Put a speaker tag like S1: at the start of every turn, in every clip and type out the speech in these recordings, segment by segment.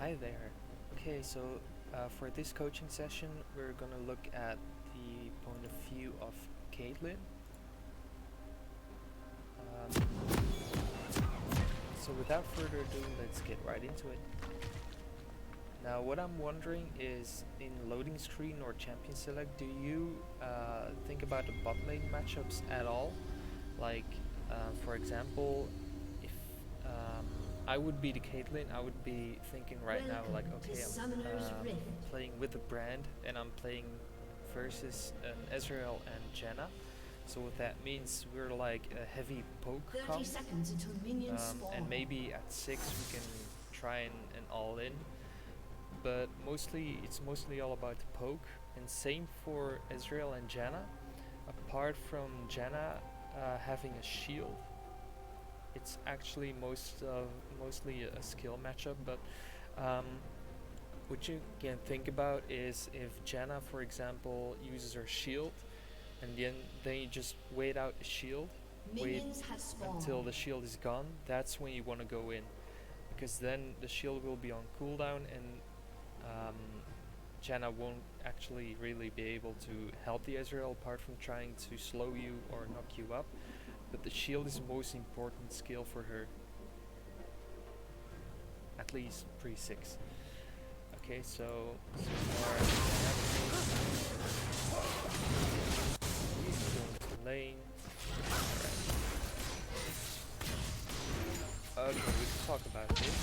S1: Hi there. Okay, so for this coaching session, we're gonna look at the point of view of Caitlyn. So without further ado, let's get right into it. Now, what I'm wondering is, in loading screen or champion select, do you think about the bot lane matchups at all? Like, for example, if I would be the Caitlyn, I would be thinking right now, like, okay, I'm playing with a brand and I'm playing versus Ezreal and Janna. So what that means, we're like a heavy poke
S2: 30
S1: comp,
S2: seconds until minions spawn.
S1: and maybe at 6 we can try and all in. But it's mostly all about the poke, and same for Ezreal and Janna. Apart from Janna having a shield, it's actually mostly a skill matchup. But what you can think about is if Janna, for example, uses her shield, and then you just wait out the shield,
S2: Minions have spawned.
S1: until the shield is gone. That's when you want to go in, because then the shield will be on cooldown, and Janna won't actually really be able to help the Ezreal apart from trying to slow you or knock you up. But the shield is the most important skill for her, at least pre-6. Okay, so far he's going to lane. Alright. Okay, we can talk about this.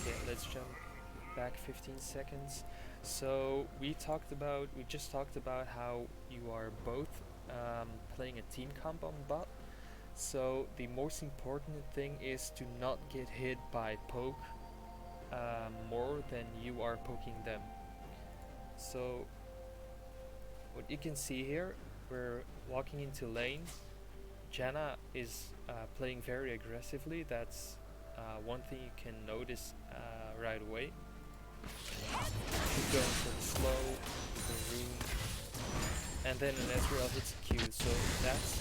S1: Okay, let's jump back 15 seconds. So we just talked about how you are both playing a team comp on bot. So the most important thing is to not get hit by poke more than you are poking them. So what you can see here, we're walking into lane. Janna is playing very aggressively. That's one thing you can notice right away. She's going for the slow, the rune, and then an Ezreal hits a Q. So that's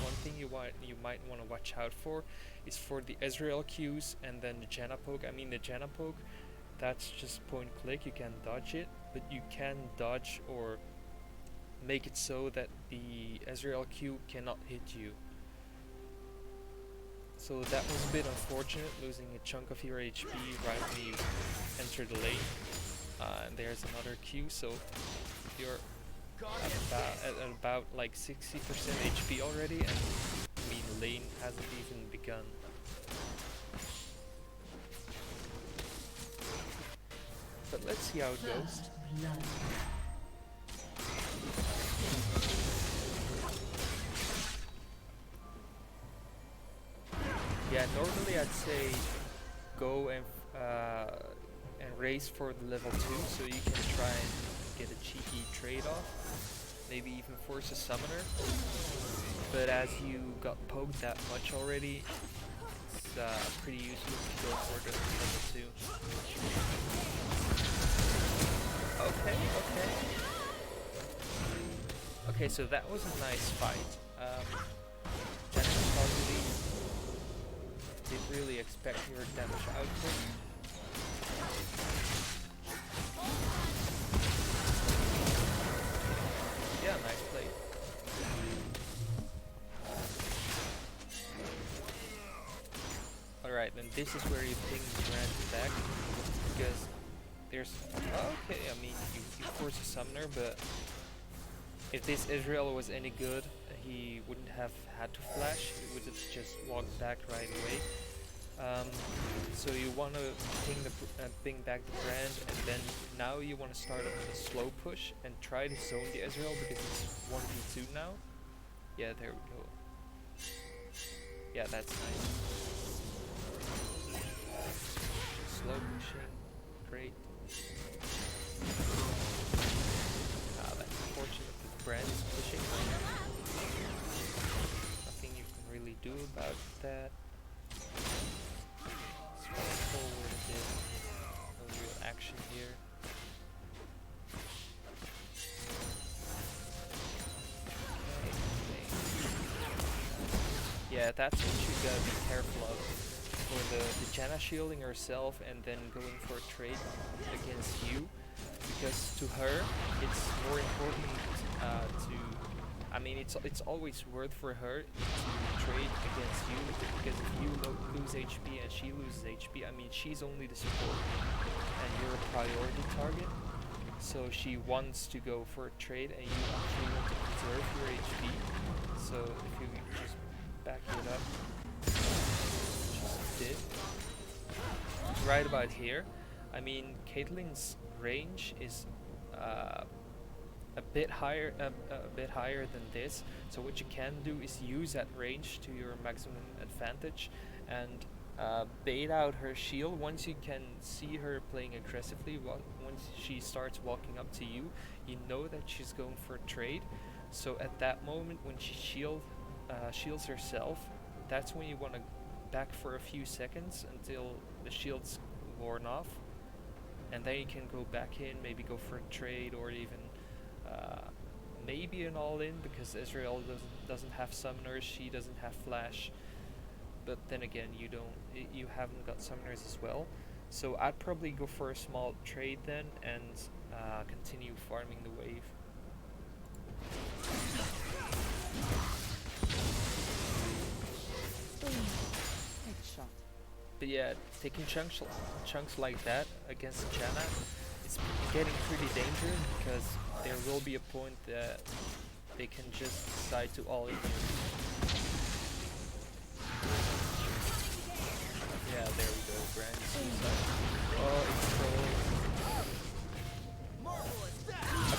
S1: one thing you might want to watch out for, is for the Ezreal Qs and then the Janna poke. I mean, the Janna poke, that's just point click, you can dodge it, but you can dodge or make it so that the Ezreal Q cannot hit you. So that was a bit unfortunate, losing a chunk of your HP right when you enter the lane. And there's another Q, so you're at about like 60% HP already, and I mean, lane hasn't even begun. But let's see how it goes. Yeah, normally I'd say go and race for the level 2, so you can try and get a cheeky trade off, maybe even force a summoner. But as you got poked that much already, it's pretty useless to go for the level 2. Okay, so that was a nice fight. Didn't really expect your damage output. Yeah, nice play. Alright, then this is where you ping the brand back, because there's... Okay, I mean, you force a summoner, but if this Ezreal was any good, he wouldn't have had to flash, he would have just walked back right away. So you want to ping back the brand, and then now you want to start a slow push and try to zone the Ezreal, because it's 1v2 now. Yeah, there we go. Yeah, that's nice. Slow pushing, great. That's unfortunate that the brand is pushing. Nothing you can really do about that. Forward a bit. No real action here. Okay. Yeah, that's what you gotta be careful of. for the Janna shielding herself and then going for a trade against you, because to her it's more important to. I mean, it's always worth for her to trade against you, because if you lose HP and she loses HP, I mean, she's only the support and you're a priority target. So she wants to go for a trade and you actually want to preserve your HP. So if you just back it up, just did. Right about here. I mean, Caitlyn's range is a bit higher than this. So what you can do is use that range to your maximum advantage and bait out her shield. Once you can see her playing aggressively, once she starts walking up to you, you know that she's going for a trade. So at that moment, when she shields herself, that's when you want to back for a few seconds until the shield's worn off, and then you can go back in, maybe go for a trade, or even maybe an all-in, because Israel doesn't have summoners, she doesn't have flash. But then again, you haven't got summoners as well. So I'd probably go for a small trade then and continue farming the wave.
S3: Headshot.
S1: But yeah, taking chunks like that against Janna, it's getting pretty dangerous, because there will be a point that they can just decide to all in you. Yeah, there we go, grand suicide. Oh, it's troll.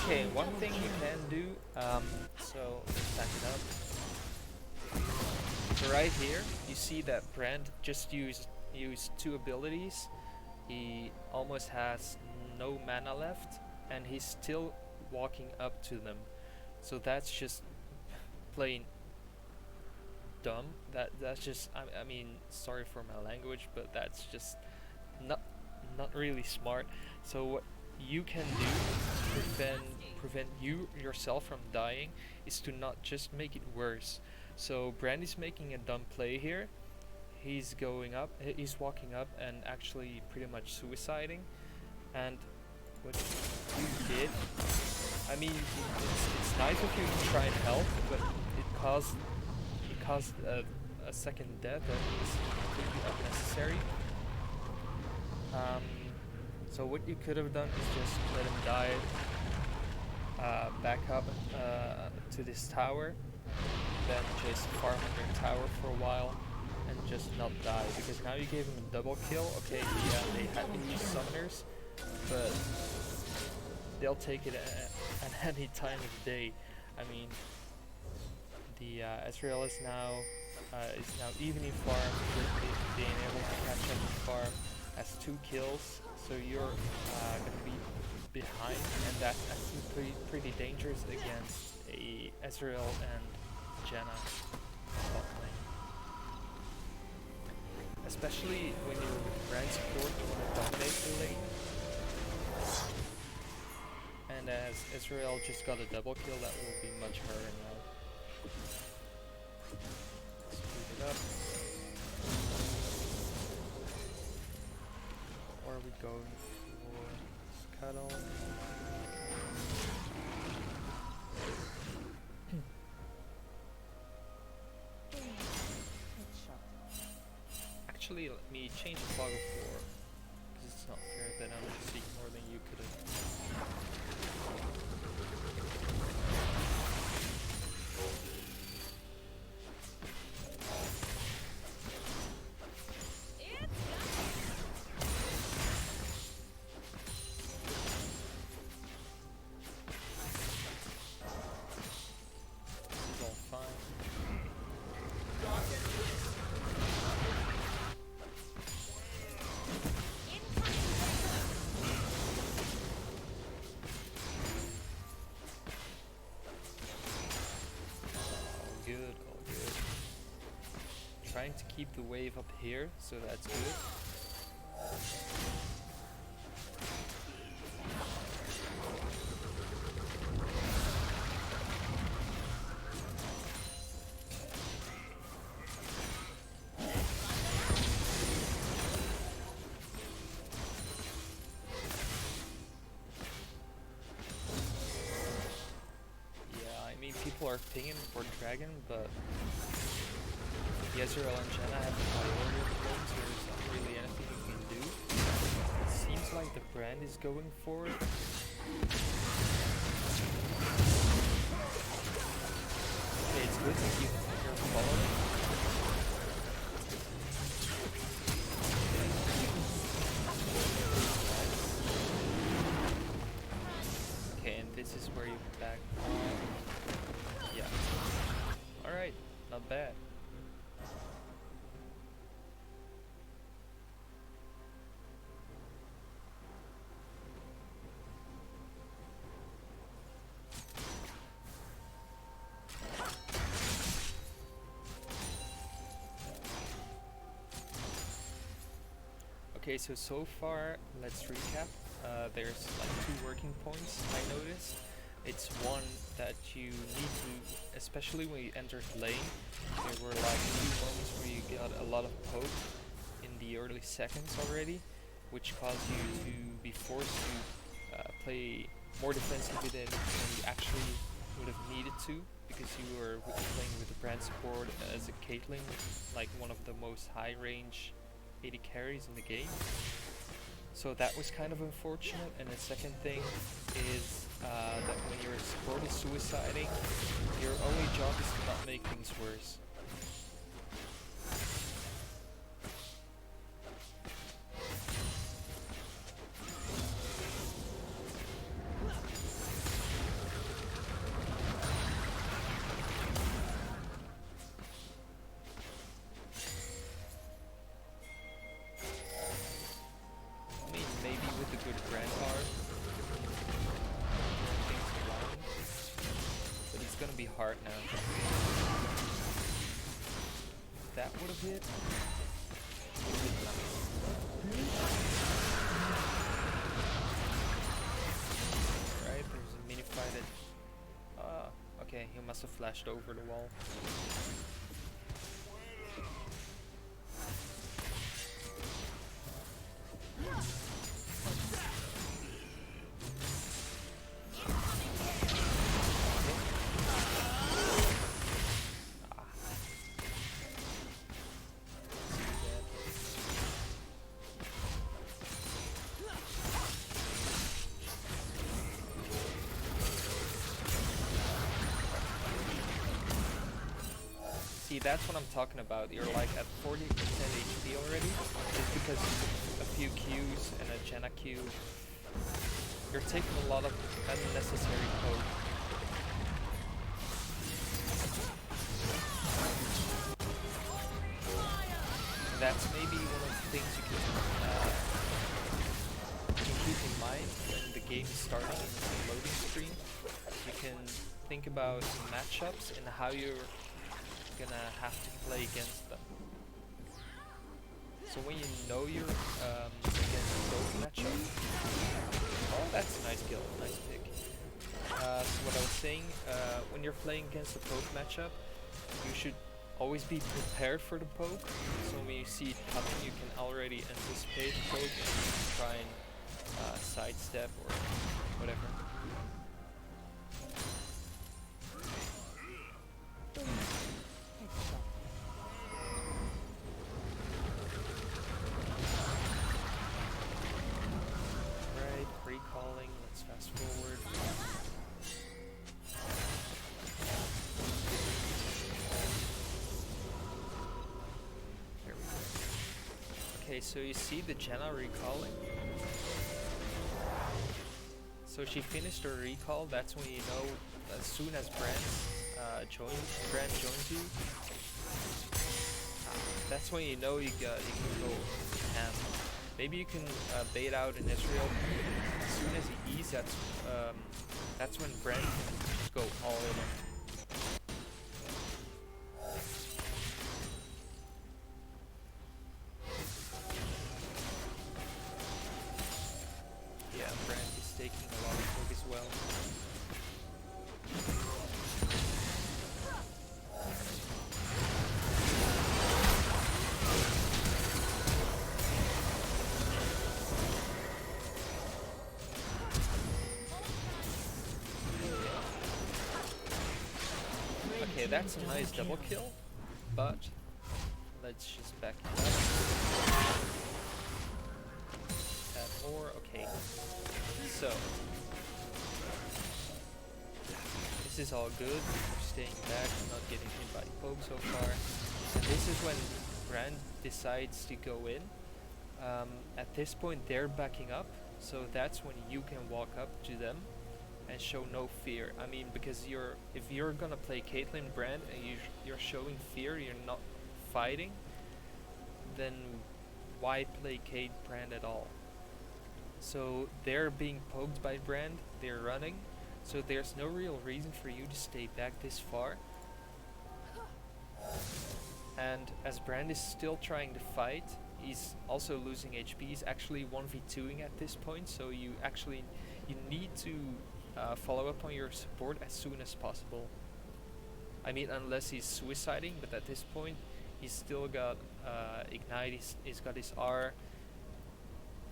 S1: Okay, one thing you can do, so let's back it up. So right here, you see that Brand just used 2 abilities. He almost has no mana left, and he's still walking up to them. So that's just plain dumb. That's just, I mean, sorry for my language, but that's just not really smart. So what you can do to prevent yourself from dying is to not just make it worse. So Brandy's making a dumb play here. He's walking up and actually pretty much suiciding. And what you did, I mean, it's nice of you to try and help, but it caused a second death that is completely unnecessary. So what you could have done is just let him die, back up to this tower, then just farm on your tower for a while and just not die, because now you gave him a double kill. Okay, yeah, they had to use summoners, but they'll take it at any time of day. I mean, the Ezreal is now evening farm, being able to catch up the farm, has 2 kills, so you're gonna be behind, and that's actually pretty dangerous against a Ezreal and Janna bot lane. Especially when you're with brand support, you want to dominate the lane. And as Israel just got a double kill, that will be much harder now. Speed it up. Or are we going for Scuttle? Actually, let me change the fog of war, because it's not fair that I'm seeing more than you could have. This is all fine. All good. Trying to keep the wave up here, so that's good. are pinging for Dragon, but Yezreal and Janna have the priority of the lane, so there's not really anything you can do. It seems like the brand is going for it. Okay, it's good to keep your following. Okay, and this is where you back off. Yeah. Alright, not bad. Okay, so far, let's recap. There's like 2 working points I noticed. It's one that you need to, especially when you entered lane, there were like 2 moments where you got a lot of poke in the early seconds already, which caused you to be forced to play more defensively than you actually would have needed to, because you were playing with the brand support as a Caitlyn, like one of the most high range AD carries in the game. So that was kind of unfortunate. And the second thing is that when your support is suiciding, your only job is to not make things worse. Be hard now. That would have hit. Right, there's a mini fight at. Okay, he must have flashed over the wall. That's what I'm talking about. You're like at 40% HP already. It's because a few Qs and a Janna Q. You're taking a lot of unnecessary poke. And that's maybe one of the things you can keep in mind when the game is starting in the loading screen. You can think about matchups and how you're gonna have to play against them. So when you know you're against those matchups, oh, that's a nice kill, nice pick. So what I was saying, when you're playing against a poke matchup, you should always be prepared for the poke. So when you see it coming, you can already anticipate the poke and try and sidestep or whatever. Okay, so you see the Janna recalling. So she finished her recall. That's when you know as soon as Brand joins you. That's when you know you can go ham. Maybe you can bait out an Israel. As soon as he E's, that's when Brand can just go all in. Okay, that's a nice double kill, but let's just back it up. Add more, okay. So, this is all good. We're staying back, not getting hit by poke so far. And this is when Brand decides to go in. At this point they're backing up, so that's when you can walk up to them and show no fear. I mean, because if you're gonna play Caitlyn Brand and you're showing fear, you're not fighting, then why play Cait Brand at all? So they're being poked by Brand, they're running, so there's no real reason for you to stay back this far. And as Brand is still trying to fight, he's also losing HP. He's actually 1v2ing at this point, so you need to follow up on your support as soon as possible. I mean, unless he's suiciding, but at this point he's still got Ignite, he's got his R.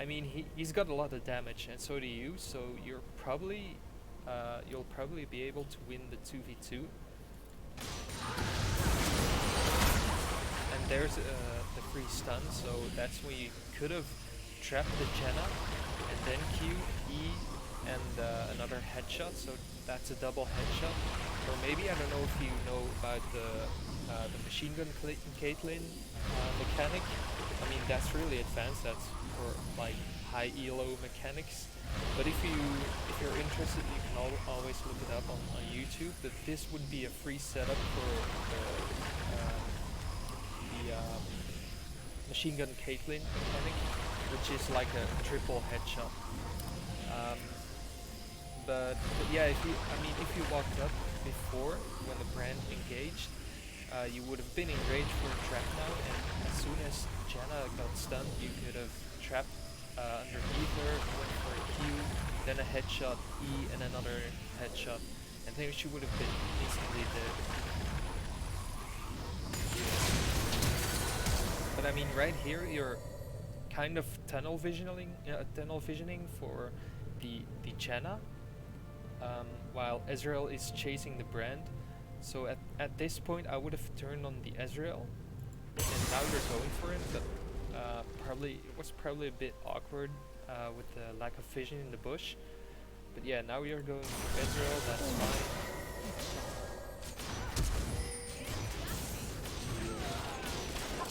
S1: I mean, he's got a lot of damage, and so do you, so you'll probably be able to win the 2v2. And there's the free stun, so that's when you could have trapped the Jenna and then Q, E, and another headshot, so that's a double headshot. Or maybe, I don't know if you know about the machine gun Caitlyn mechanic. I mean, that's really advanced, that's for like high elo mechanics. But if you're interested, you can always look it up on YouTube. But this would be a free setup for the machine gun Caitlyn mechanic, which is like a triple headshot. But yeah, if you walked up before when the Brand engaged, you would have been in range for a trap now, and as soon as Jenna got stunned, you could have trapped underneath her, went for a Q, then a headshot, E, and another headshot, and then she would have been instantly dead. But I mean, right here you're kind of tunnel visioning for the Jenna, while Ezreal is chasing the Brand. So at this point I would have turned on the Ezreal, and now you're going for it, but it was probably a bit awkward with the lack of vision in the bush. But yeah, now you're going for Ezreal, that's fine.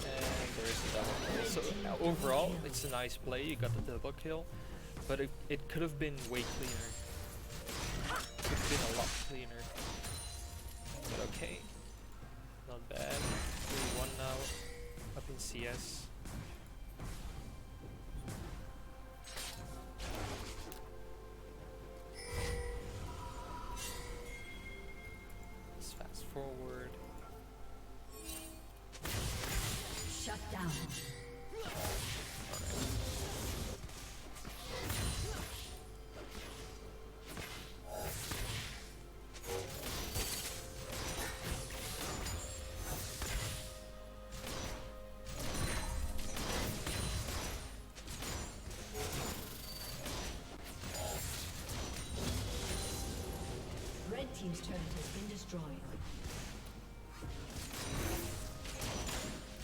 S1: And there's the double kill. So overall, it's a nice play, you got the double kill, but it could have been way cleaner. Could have been a lot cleaner. But okay, not bad. 3-1 now, up in CS. Let's fast forward.
S2: Shut down. Red team's turret has been destroyed.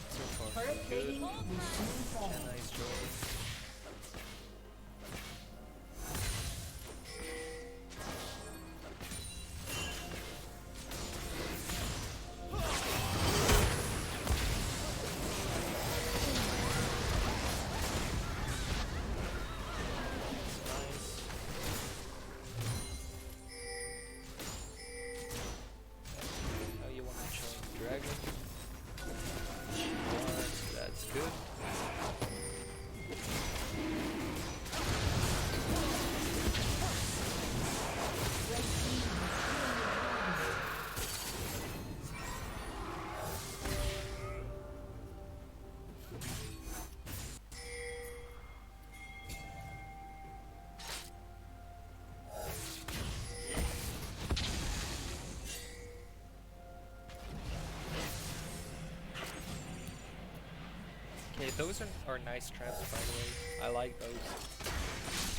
S1: So far, so
S2: Turret
S1: good.
S2: plating will soon fall.
S1: Yeah, nice job. That's good. Okay, those are nice traps, by the way. I like those.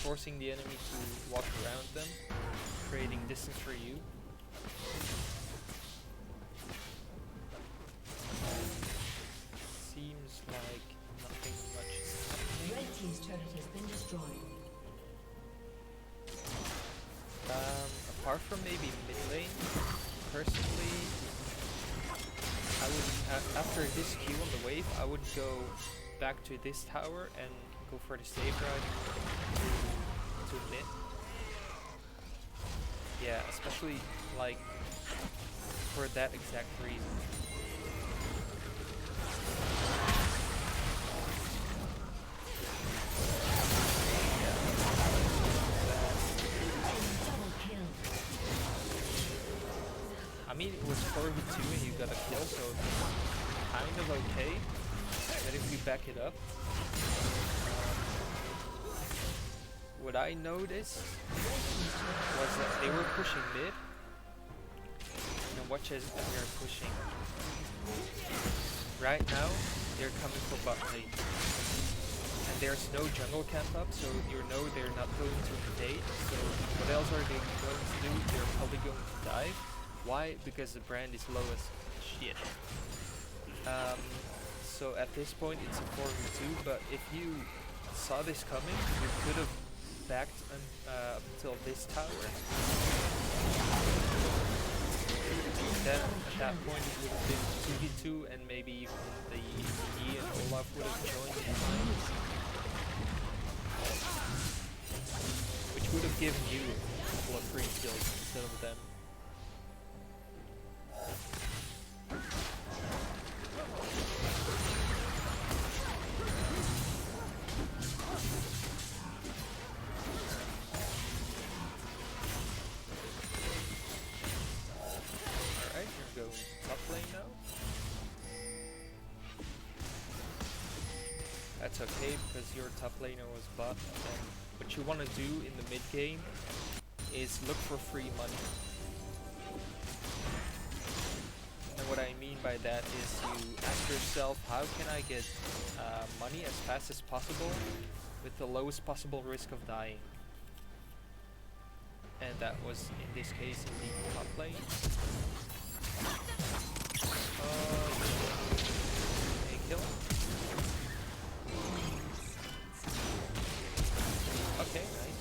S1: Forcing the enemy to walk around them, creating distance for you.
S2: team's turret has been destroyed.
S1: Apart from maybe mid lane, personally, I would after this Q on the wave, I would go back to this tower and go for the save route to mid. Yeah, especially like for that exact reason. I mean, it was 4v2 and you got a kill, so kind of okay. But if you back it up, what I noticed was that they were pushing mid, and watch as we are pushing. Right now, they're coming for bot lane, and there's no jungle camp up, so you know they're not going to invade. So what else are they going to do? They're probably going to dive. Why? Because the brand is low as shit. So at this point it's a 4v2, but if you saw this coming, you could have backed until this tower. Then at that point it would have been 2v2 and maybe even the E and Olaf would have joined behind, which would have given you a couple of free kills instead of them. That's okay because your top laner was bot, and what you want to do in the mid game is look for free money. And what I mean by that is you ask yourself, how can I get money as fast as possible with the lowest possible risk of dying? And that was in this case in the top lane. A kill. Okay, nice.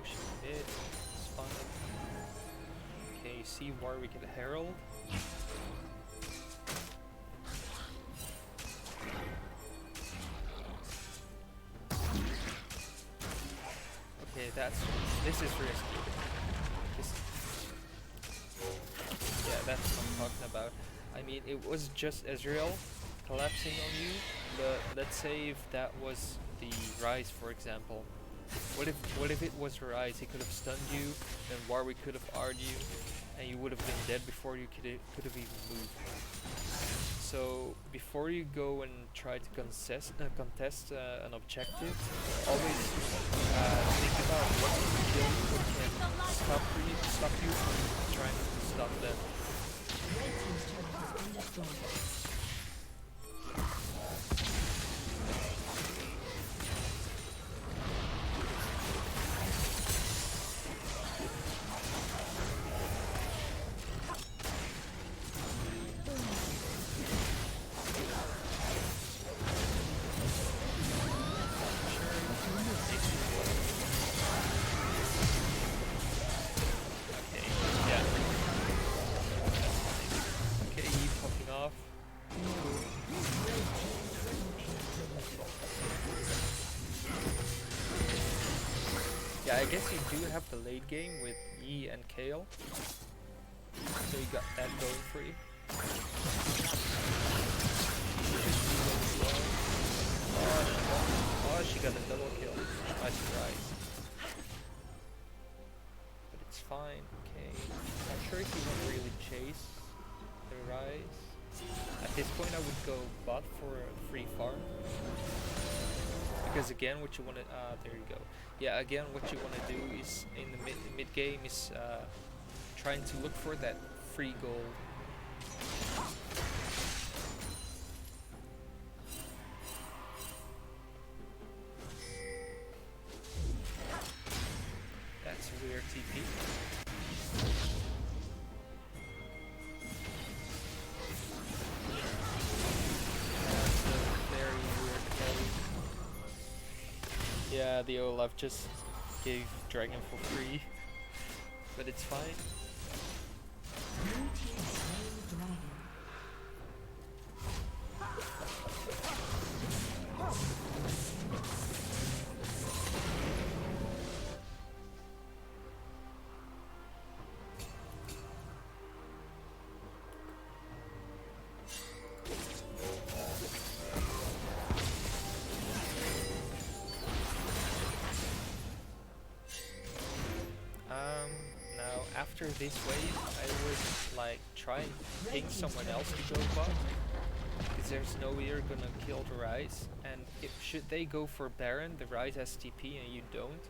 S1: Pushing mid, it's fun. Okay, see Warwick and Herald. This is risky. Yeah, that's what I'm talking about. I mean, it was just Ezreal collapsing on you, but let's say if that was the Rise, for example. What if it was Rise? He could have stunned you, then Warwick could have R'd you, and you would have been dead before you could have even moved. So before you go and try to contest an objective, always think about what can stop you from trying to stop them.
S2: Red team's turret has been destroyed.
S1: Yeah, I guess you do have the late game with Yi and Kale, so you got that going for you. Oh, she got a double kill. Nice surprise. But it's fine, okay. Not sure if you want to really chase the Rise. At this point I would go bot for a free farm. Because again, what you want to, there you go. Yeah, again, what you want to do is, in the mid game, is trying to look for that free gold. TP. That's a very weird play. Yeah, the Olaf just gave Dragon for free, but it's fine.
S2: Blue team slain the dragon.
S1: Now after this wave, I would like try and ping someone else to go bot, because there's no way you're gonna kill the Ryze, and if should they go for Baron, the Ryze has TP and you don't,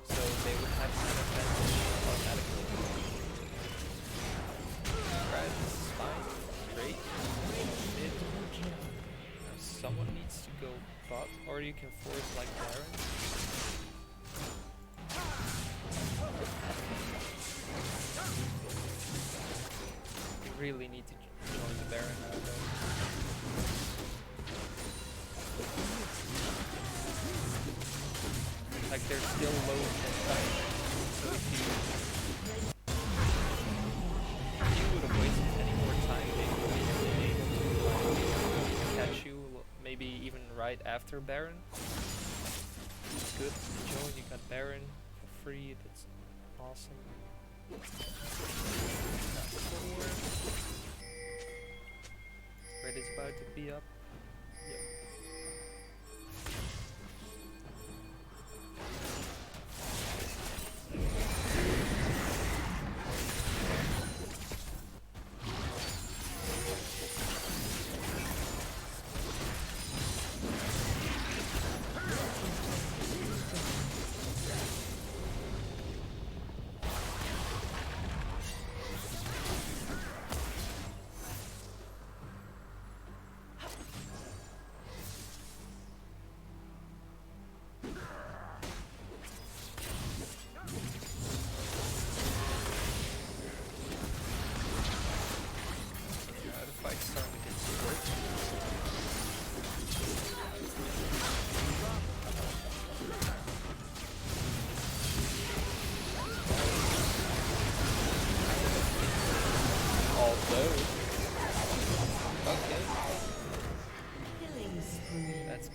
S1: so they would have an advantage automatically. Right, this is fine, great. Shit. Now someone needs to go bot, or you can force like Baron. You really need to join the Baron now though. Like they're still low in time, so if you would have wasted any more time, they would have been able to like, catch you maybe even right after Baron. Good, Joan, you got Baron for free, that's awesome. Red is about to be up. Yep.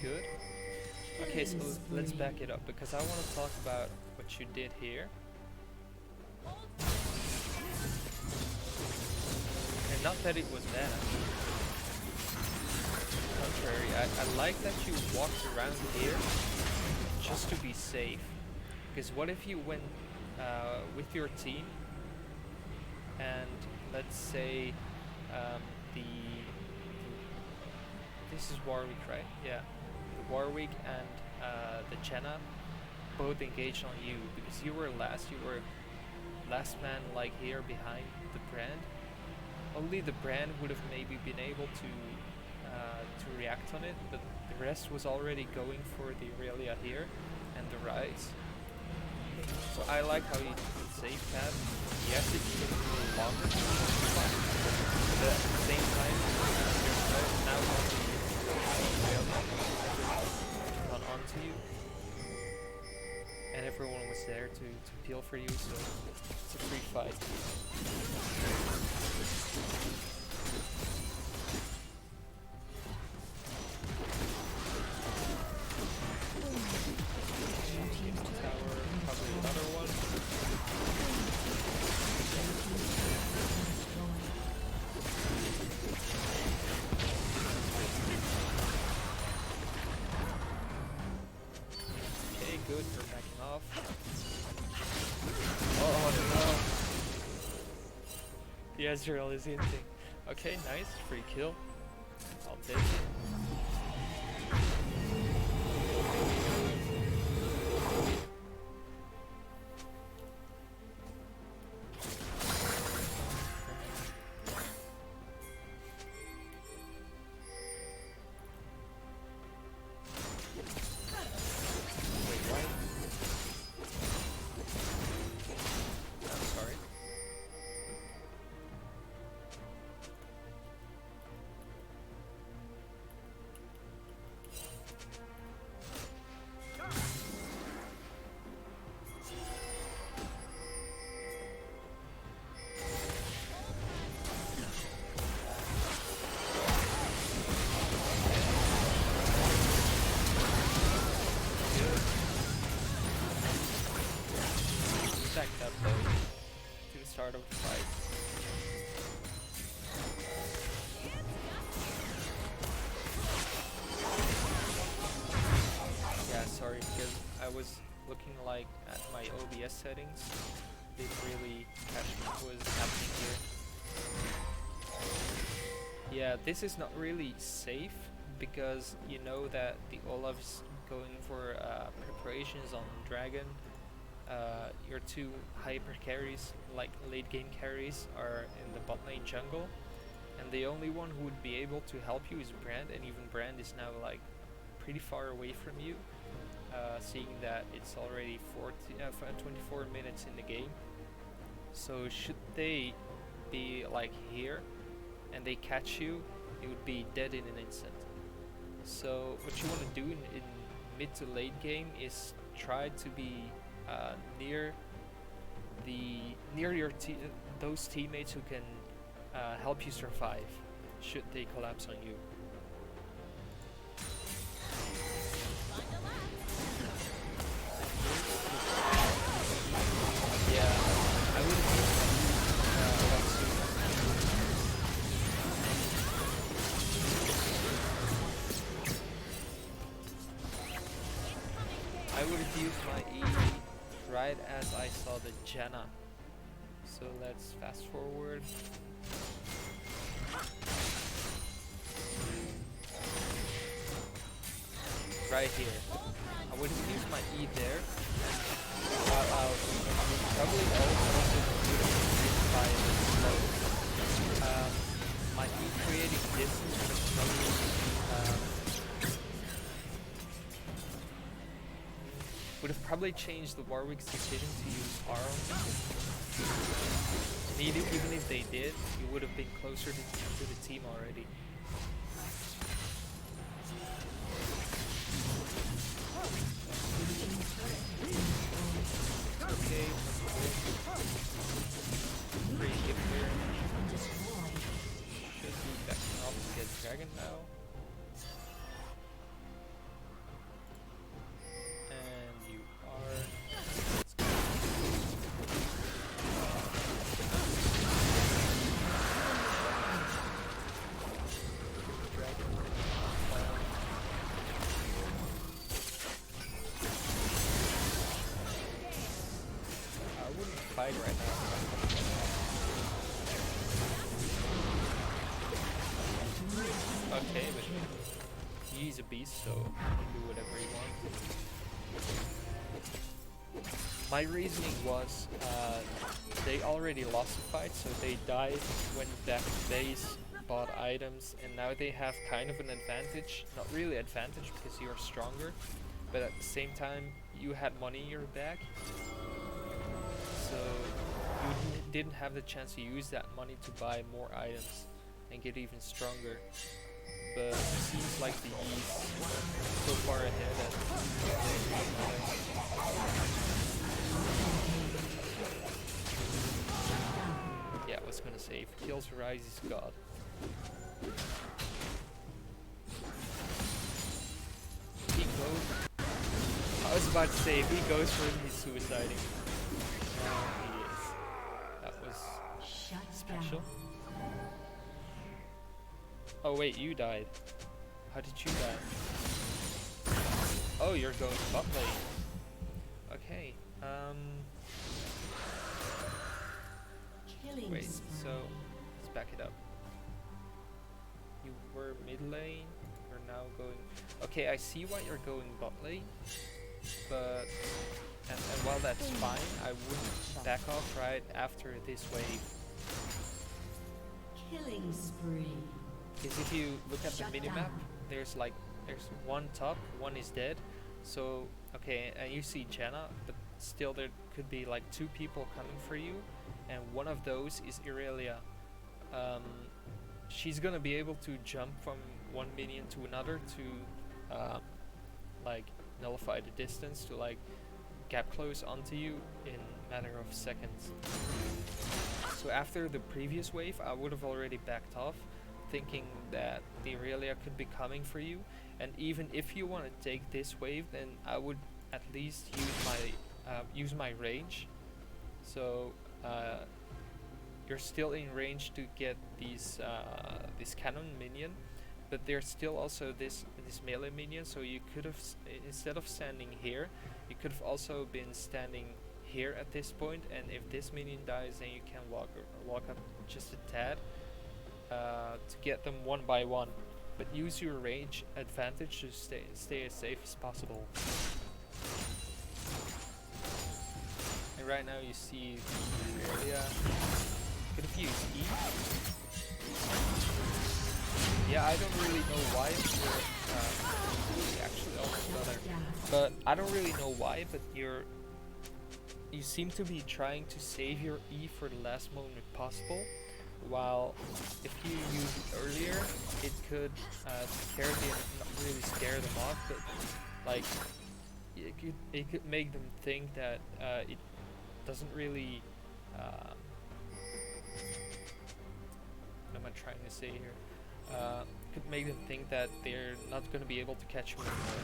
S1: Good. Okay, so let's back it up because I want to talk about what you did here. And not that it was bad. Contrary, I like that you walked around here just to be safe. Because what if you went with your team and let's say this is Warwick, right? Yeah. Warwick and the Jenna both engaged on you because you were last man like here behind the brand. Only the brand would have maybe been able to react on it, but the rest was already going for the Aurelia here and the Ryze. So I like how you took the safe path. Yes, it took a little longer to fight, but at the same time there's now only onto you, and everyone was there to peel for you, so it's a free fight. Tower, probably another one. Good, we're backing off. Oh no! The Ezreal is hinting. Okay, nice, free kill. I'll take it. start of the fight. Yeah, sorry, because I was looking like at my OBS settings. Didn't really catch what was happening here. Yeah, this is not really safe because you know that the Olaf's going for preparations on Dragon. Your two hyper carries, like late game carries, are in the bot lane jungle, and the only one who would be able to help you is Brand, and even Brand is now like pretty far away from you, seeing that it's already 24 minutes in the game. So should they be like here and they catch you, you would be dead in an instant. So what you want to do in mid to late game is try to be near your those teammates who can help you survive should they collapse on you. Yeah, I would have used a lot sooner. I would have used my E right as I saw the Janna. So let's fast forward. Right here. I would have used my E there. I would probably also do it by slow. My E creating distance would have probably changed the Warwick's decision to use Arm. And even if they did, you would have been closer to the team already. Okay. Pretty good here. Should be backing off to get Dragon now. And you are. Dragon. I wouldn't fight right now. Okay, but he's a beast, so he can do whatever he wants. My reasoning was they already lost the fight, so they died, went back to base, bought items, and now they have kind of an advantage. Not really advantage because you're stronger, but at the same time you had money in your back. So you didn't have the chance to use that money to buy more items and get even stronger. But it seems like the E's so far ahead that yeah, I was gonna say, if he kills Rise, he's God. He goes. I was about to say, if he goes for him, he's suiciding. He is. That was special. Oh wait, you died. How did you die? Oh, you're going bot lane. Okay. Wait. So let's back it up. You were mid lane. You're now going. Okay, I see why you're going bot lane, but and while that's fine, I wouldn't back off right after this wave.
S2: Killing spree.
S1: Because if you look at the minimap, there's one top, one is dead. So okay, and you see Janna, but still there could be like two people coming for you, and one of those is Irelia. She's gonna be able to jump from one minion to another to like nullify the distance, to like gap close onto you in a matter of seconds. So after the previous wave, I would have already backed off, thinking that the Irelia could be coming for you, and even if you want to take this wave, then I would at least use my range. So you're still in range to get these this cannon minion, but there's still also this melee minion. So you could have instead of standing here, you could have also been standing here at this point, and if this minion dies, then you can walk up just a tad to get them one by one. But use your range advantage to stay as safe as possible. And right now you see the area. Could have used E. Yeah, I don't really know why. Actually, almost got her. But I don't really know why. But you seem to be trying to save your E for the last moment if possible. While if you use it earlier, it could scare them, not really scare them off, but like it could make them think that it doesn't really. What am I trying to say here? Could make them think that they're not going to be able to catch me anymore.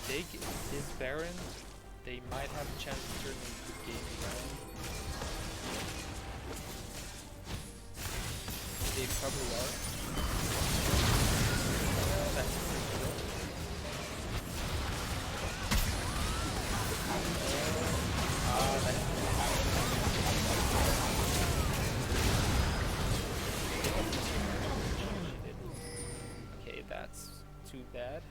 S1: Take this Baron, they might have a chance to turn the game around. They probably are. That's pretty cool. Okay, that's too bad.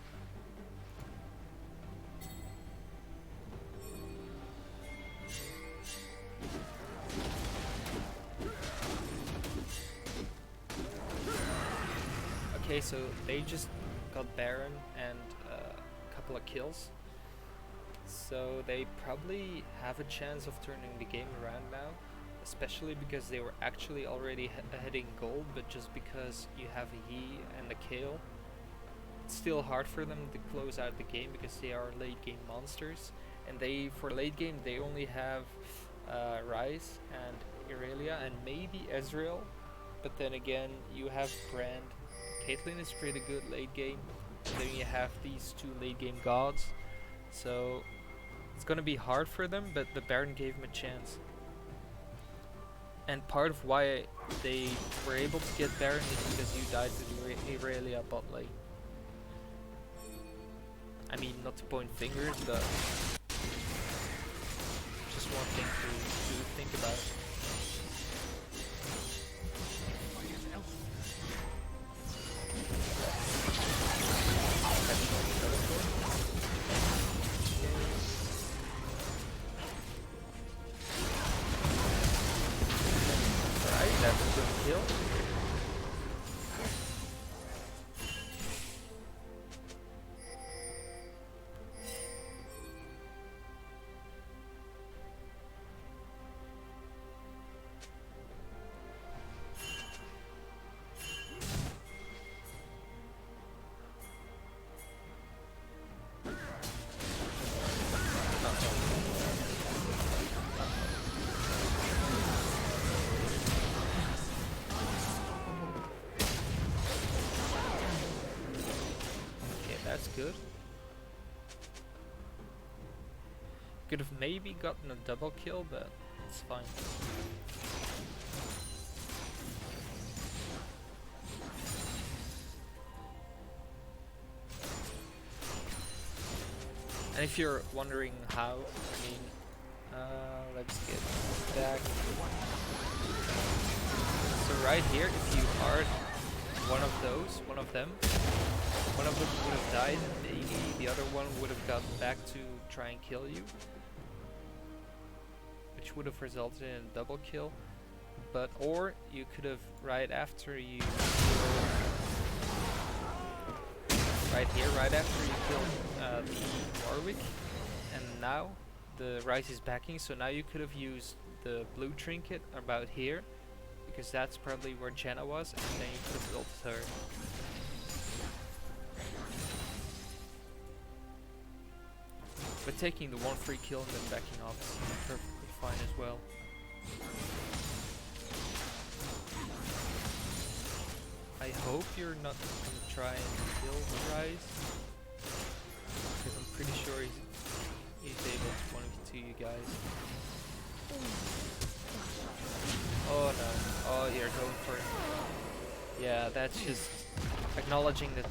S1: Okay, so they just got Baron and a couple of kills. So they probably have a chance of turning the game around now. Especially because they were actually already ahead in gold, but just because you have a Yi and a Kayle, it's still hard for them to close out the game because they are late game monsters. And for late game they only have Ryze and Irelia and maybe Ezreal. But then again, you have Brand. Caitlyn is pretty good late game. And then you have these two late game gods. So it's gonna be hard for them, but the Baron gave him a chance. And part of why they were able to get Baron is because you died to the Irelia bot lane. I mean, not to point fingers, but just one thing to think about. That's a good kill. That's good. Could have maybe gotten a double kill, but it's fine. And if you're wondering how, I mean, let's get back. So right here, if you are one of them would have died, and maybe the other one would have gotten back to try and kill you, which would have resulted in a double kill. But or you could have right after you right after you killed the Warwick, and now the Ryze is backing, so now you could have used the blue trinket about here, because that's probably where Janna was, and then you could have ulted her. But taking the one free kill and then backing off is perfectly fine as well. I I hope you're not gonna try and kill the Rise, because I'm pretty sure he's able to 1v2 you guys. Oh no, oh you're going for it. Yeah, that's just acknowledging the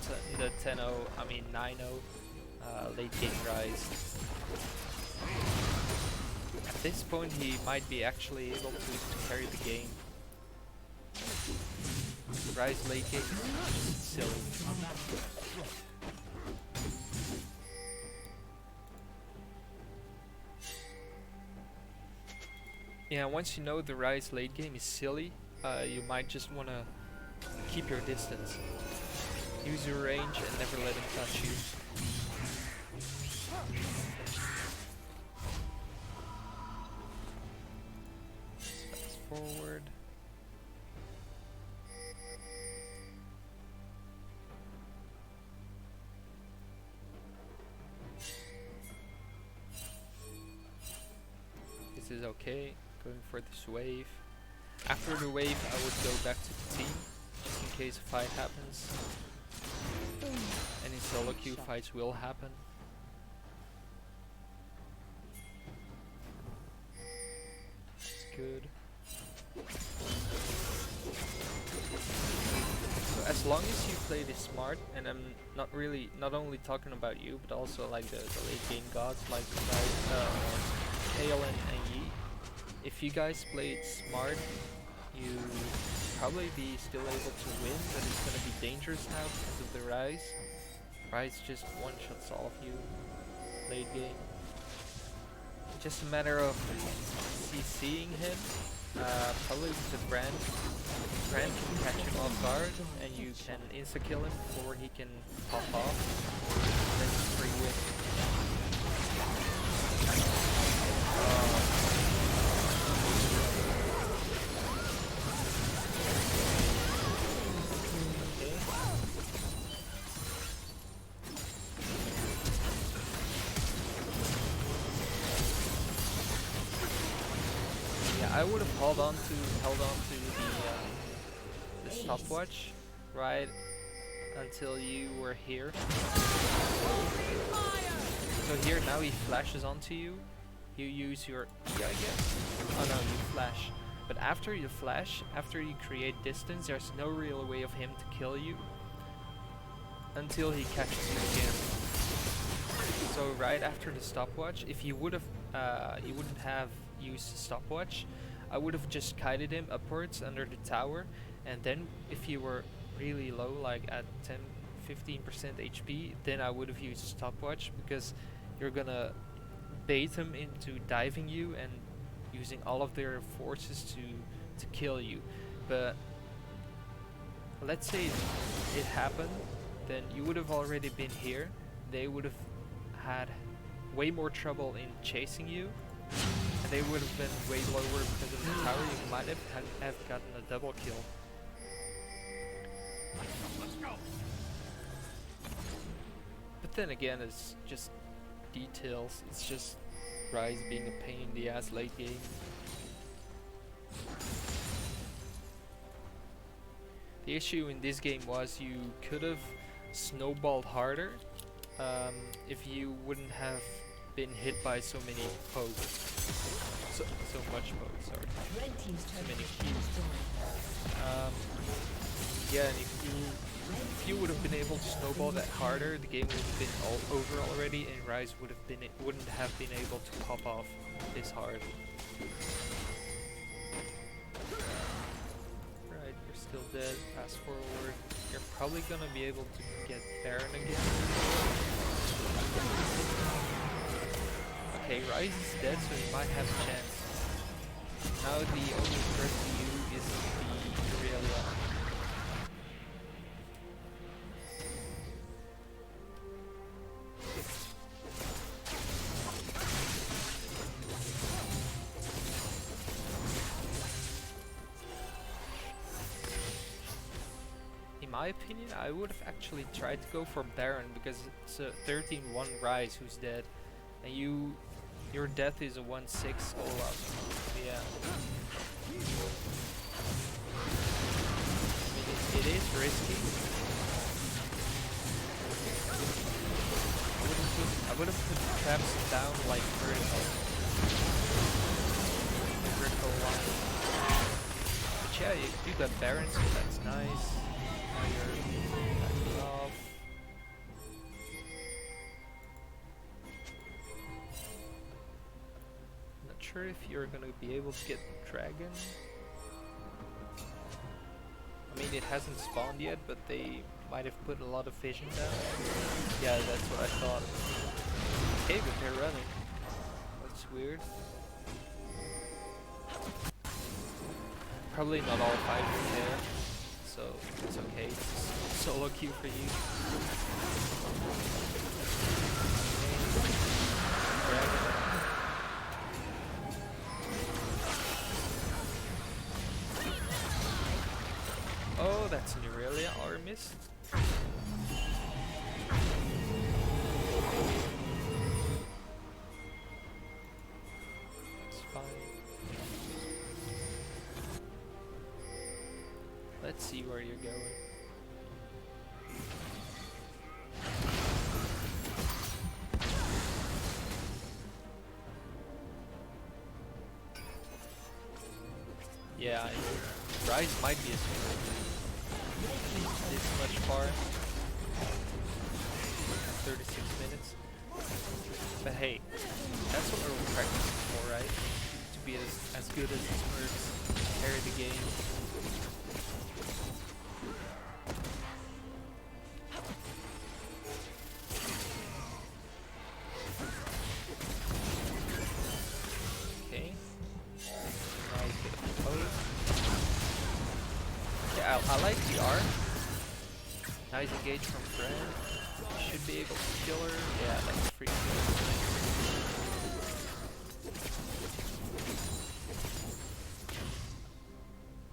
S1: 10-0, I mean 9-0 late game Rise. At this point he might be actually able to carry the game. Rise late game, silly. Yeah, once you know the Rise late game is silly, you might just want to keep your distance. Use your range and never let him touch you. Fast forward. This is okay, going for this wave. After the wave I would go back to the team, just in case a fight happens. Any solo queue fights will happen. That's good. So as long as you play this smart, and I'm not only talking about you, but also like the late game gods like Caitlyn and Yi. If you guys play it smart, you probably be still able to win, but it's gonna be dangerous now because of the Rise. Rise just one-shots all of you late game. Just a matter of CCing him, probably with the brand. Brand can catch him off guard and you can insta-kill him before he can pop off. Then it's free win. I would have held on to the stopwatch right until you were here. So here now he flashes onto you. You use your E, I guess. Oh no, you flash. But after you flash, after you create distance, there's no real way of him to kill you until he catches you again. So right after the stopwatch, if you would have, you wouldn't have used the stopwatch, I would have just kited him upwards under the tower, and then if you were really low, like at 10-15% HP, then I would have used stopwatch, because you're gonna bait him into diving you and using all of their forces to kill you. But let's say it happened, then you would have already been here. They would have had way more trouble in chasing you, and they would have been way lower because of the tower. You might have gotten a double kill. But then again, it's just details. It's just Rise being a pain in the ass late game. The issue in this game was you could have snowballed harder if you wouldn't have been hit by so many pokes. So much pokes, sorry.
S2: Red team's
S1: So
S2: turret
S1: many
S2: has been
S1: keys.
S2: destroyed.
S1: Yeah, and if you would have been able to snowball that harder, the game would have been all over already, and Rise wouldn't have been able to pop off this hard. Right, you're still dead. Fast forward. You're probably gonna be able to get Baron again. Okay, Rise is dead, so you might have a chance. Now the only threat to you is the Aurelia. In my opinion, I would have actually tried to go for Baron, because it's a 13-1 Rise who's dead, and your death is a 1-6 all up. Yeah. I mean, It is risky. I wouldn't put traps down like vertical line. But yeah, you got Baron, so that's nice. Now you're backing off. Not sure if you're gonna be able to get Dragon. I mean, it hasn't spawned yet, but they might have put a lot of vision down. Yeah, that's what I thought. Okay, but they're running. That's weird. Probably not all 5 are there, so it's okay. It's solo queue for you. Dragon. Oh, that's an Irelia or miss. It's fine. Let's see where you're going. Yeah, Rise might be a swing. This much far. 36 minutes. But hey, that's what we're practicing for, right? To be as good as the Smurfs, carry the game. Okay. Nice bit of pose. Yeah, I like the art. Nice engage from Brand. Should be able to kill her. Yeah, that's free kill.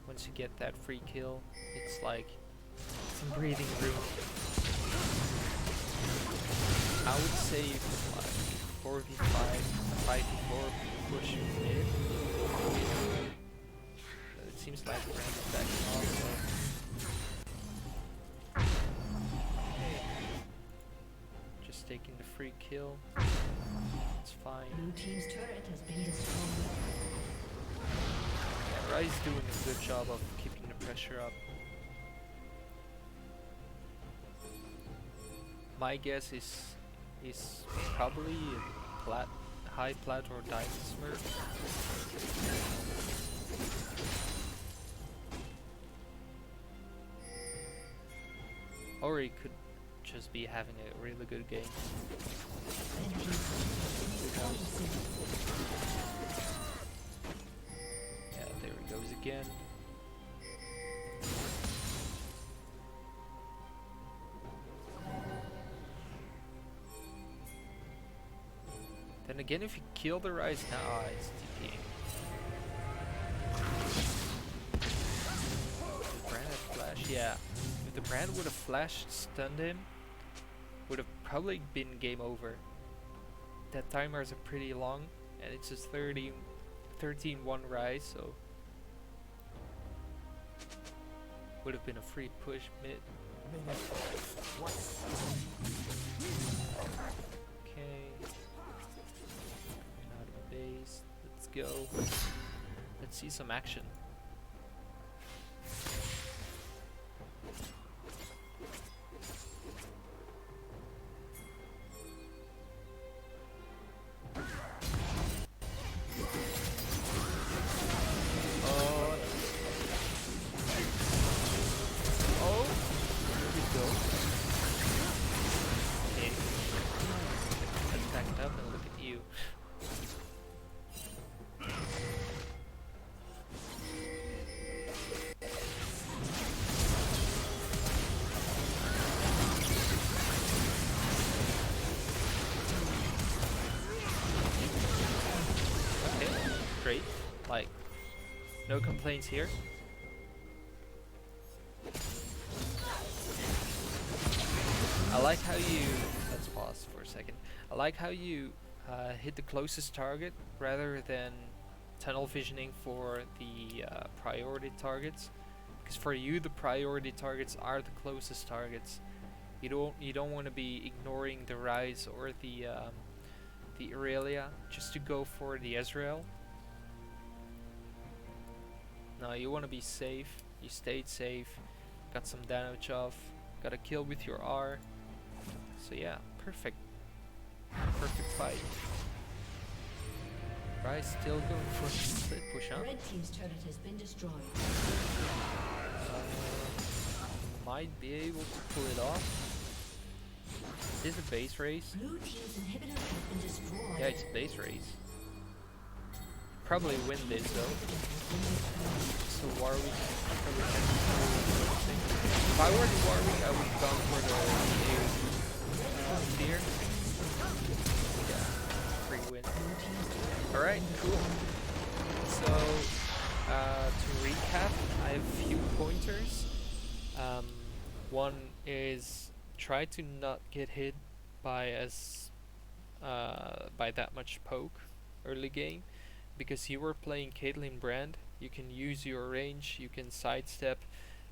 S1: Once you get that free kill, it's like some breathing room. I would say you could like 4v5, 5v4 push mid. But it seems like Brand is backing off, so taking the free kill. It's fine.
S2: Blue team's turret has been destroyed.
S1: Yeah, Ryze doing a good job of keeping the pressure up. My guess is probably a high plat or diamond Smurf. Or he could just be having a really good game. Yeah, there he goes again. Then again, if you kill the Ryze now, it's TPing. The Brand had flash, yeah. If the Brand would have flashed, stunned him, would have probably been game over. That timers are pretty long, and it's just 13-1 Ryze, so would have been a free push mid. Okay, out of base. Let's go. Let's see some action. Great, like, no complaints here. I like how you, let's pause for a second. I like how you hit the closest target rather than tunnel visioning for the priority targets, because for you the priority targets are the closest targets. You don't want to be ignoring the Rise or the Aurelia just to go for the Ezreal. No, you want to be safe. You stayed safe, got some damage off, got a kill with your R. So yeah, perfect fight. Rise still going for the split push, huh?
S2: Red team's turret has been destroyed.
S1: Might be able to pull it off. Is this a base race?
S2: Blue team's inhibitor has been destroyed.
S1: Yeah, it's a base race. Probably win this though. So Warwick probably can do something. If I were the Warwick, I would have gone for the Fear. Yeah, free win. Alright, cool. So, to recap, I have a few pointers. One is try to not get hit by by that much poke early game, because you were playing Caitlyn brand. You can use your range, you can sidestep,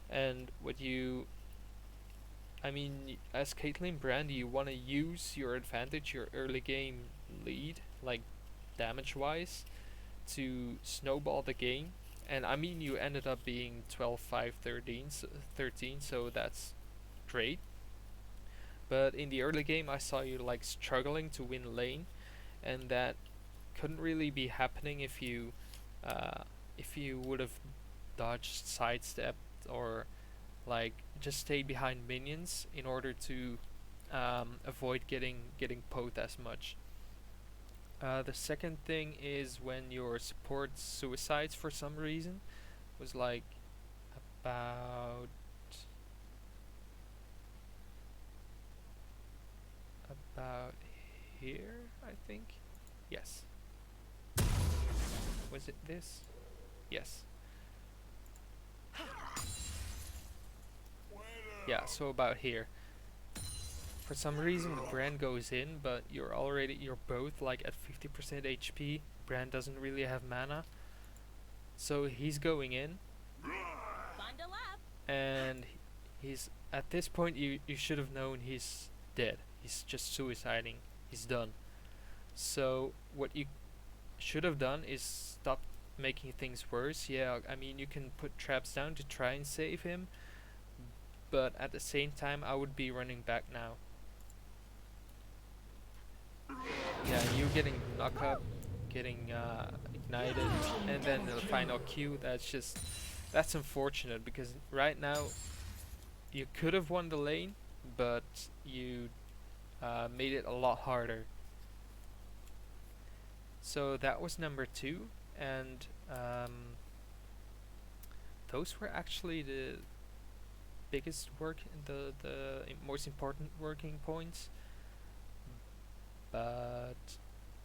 S1: and as Caitlyn brand, you want to use your advantage, your early game lead, like damage wise, to snowball the game. And I mean, you ended up being 12-5, 13, so that's great. But in the early game, I saw you like struggling to win lane, and that couldn't really be happening if you would have dodged, sidestepped, or like just stayed behind minions in order to avoid getting poked as much. The second thing is when your support suicides for some reason was like about here, I think. Yes. Was it this? Yes. Yeah, so about here. For some reason the brand goes in, but you're both like at 50% HP. Brand doesn't really have mana. So he's going in.
S3: Bundle up.
S1: And he's at this point you should have known he's dead. He's just suiciding. He's done. So what you should have done is stop making things worse. Yeah, I mean you can put traps down to try and save him, but at the same time I would be running back now. Yeah, you getting knocked up, getting ignited, and then the final Q. That's unfortunate, because right now you could have won the lane, but you made it a lot harder. So that was number 2, and those were actually the biggest the most important working points. But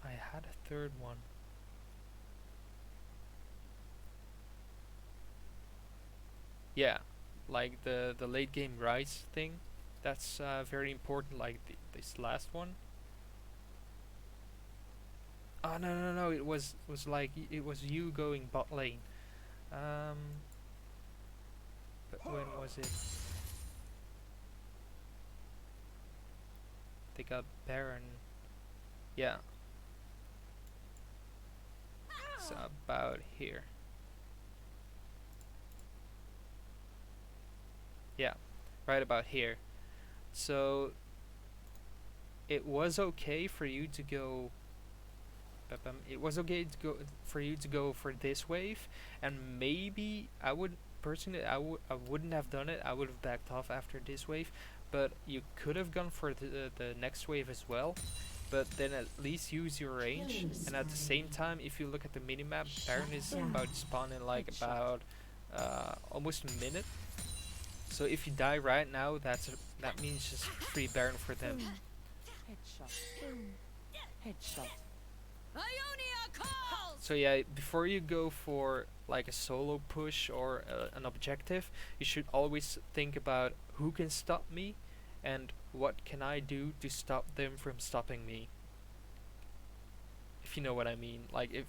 S1: I had a third one. Yeah, like the late game rise thing. That's very important. Like this last one. Oh no! It was like it was you going bot lane. But when was it? They got Baron. Yeah. It's about here. Yeah, right about here. So it was okay for you to go. It was okay to go for you to go for this wave, and maybe I would personally I wouldn't have done it. I would have backed off after this wave, but you could have gone for the next wave as well. But then at least use your range, and at the same time, if you look at the minimap, Baron is about to spawn in like about almost a minute. So if you die right now, that means just free Baron for them.
S3: Headshot. Headshot.
S1: So yeah, before you go for like a solo push or an objective, you should always think about who can stop me and what can I do to stop them from stopping me. If you know what I mean. Like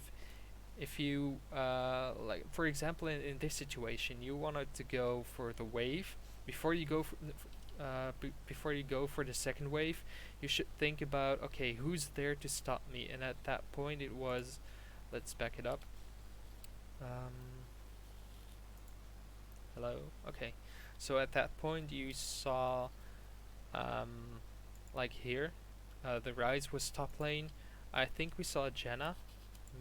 S1: If you like, for example, in this situation, you wanted to go for the wave before you go for before you go for the second wave. You should think about, okay, who's there to stop me? And at that point, it was, let's back it up. Hello. Okay. So at that point, you saw like here, the Rise was top lane. I think we saw Janna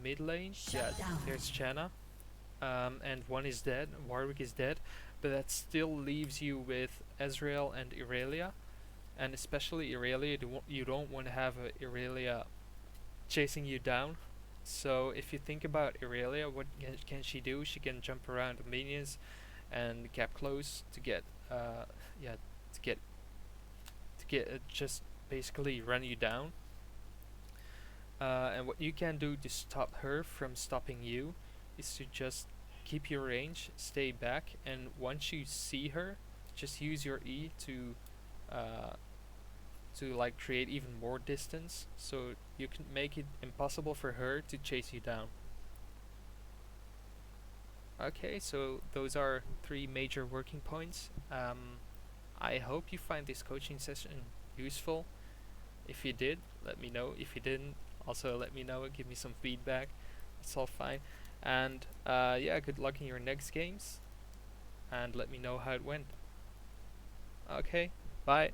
S1: mid lane. Yeah,
S2: Shut down.
S1: there's Janna. And one is dead, Warwick is dead, but that still leaves you with Ezreal and Irelia, and especially Irelia. You don't want to have Irelia chasing you down. So if you think about Irelia, what can she do? She can jump around the minions and get close to get yeah to get just basically run you down. And what you can do to stop her from stopping you is to just keep your range, stay back, and once you see her, just use your E uh, to like create even more distance, so you can make it impossible for her to chase you down. Okay, so those are 3 major working points. I hope you find this coaching session useful. If you did, let me know. If you didn't, also let me know. Give me some feedback. It's all fine. And yeah, good luck in your next games. And let me know how it went. Okay, bye.